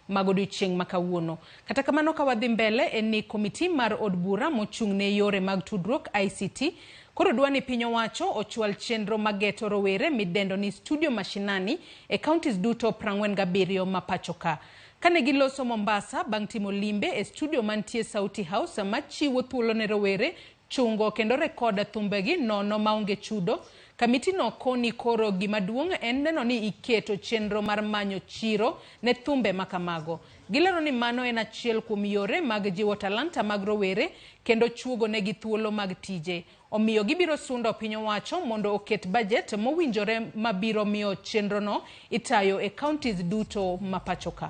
magodiochieng' makawuono. Kata kamano ka wadhi mbele en ni komiti mar od bura mochung'ne yore mag tudruok ICT koro dwani piny owacho ochwal chenro mageto rowere midendo ni studio mashinani e kaontis duto 47 ma pacho ka. Kane giloso Mombasa bang' timo limbe e studio mantie Sauti House machiwo thuolo ne rowere chungo kendo rekoda thumbegi nono maonge chudo. Kamiti no koni koro gimaduong' en neno ni iketo chenro mar manyo chiro ne thumbe makamago. Gilero ni mano en achiel kuom yore mag jiwo talanta mag rowere kendo chuogo negi thuolo mag tije. Omiyo gibiro sundo piny owacho mondo oket budget mowinjore mabiro miyo chenro no itayo e counties duto mapacho ka.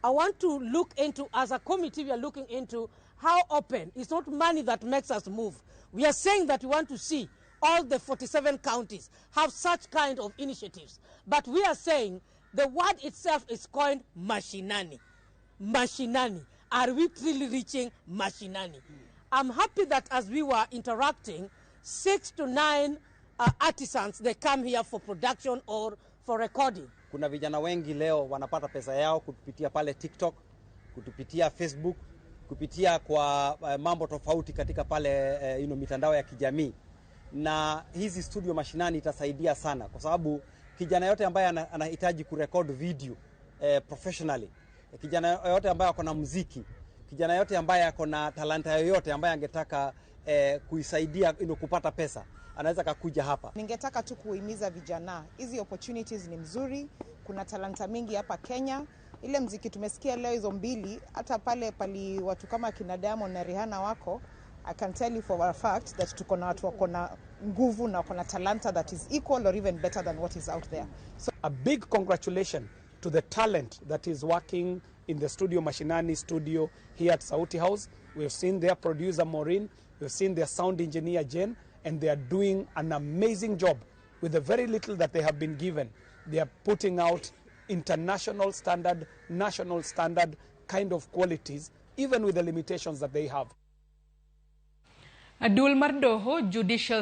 I want to look into, as a committee, we are looking into how open. It's not money that makes us move. We are saying that we want to see all the 47 counties have such kind of initiatives. But we are saying the word itself is coined mashinani. Mashinani. Are we really reaching mashinani? I'm happy that as we were interacting, 6 to 9 artisans, they come here for production or for recording. Kuna vijana wengi leo wanapata pesa yao kupitia pale TikTok, kupitia Facebook, kupitia kwa mambo tofauti katika pale mitandao ya kijamii. Na hizi studio mashinani itasaidia sana kwa sababu kijana yote ambaye anahitaji kurekod video professionally, kijana yote ambaye ako na muziki, kijana yote ambaye ako na talanta yoyote ambaye angetaka kuisaidia kupata pesa, anaweza kakuja hapa. Ningetaka tu kuhimiza vijana, hizi opportunities ni mzuri, kuna talanta mingi hapa Kenya. Ile mziki tumesikia leo hizo mbili, hata pale pali watu kama kina Diamond na Rihanna wako, I can tell you for a fact that tuko na watu wako na nguvu na wako na talanta that is equal or even better than what is out there. So a big congratulations to the talent that is working in the studio Mashinani studio here at Sauti House. We've seen their producer Maureen, we've seen their sound engineer Jen, and they are doing an amazing job with the very little that they have been given. They are putting out international standard, national standard kind of qualities, even with the limitations that they have. Adul Mardoho, judicial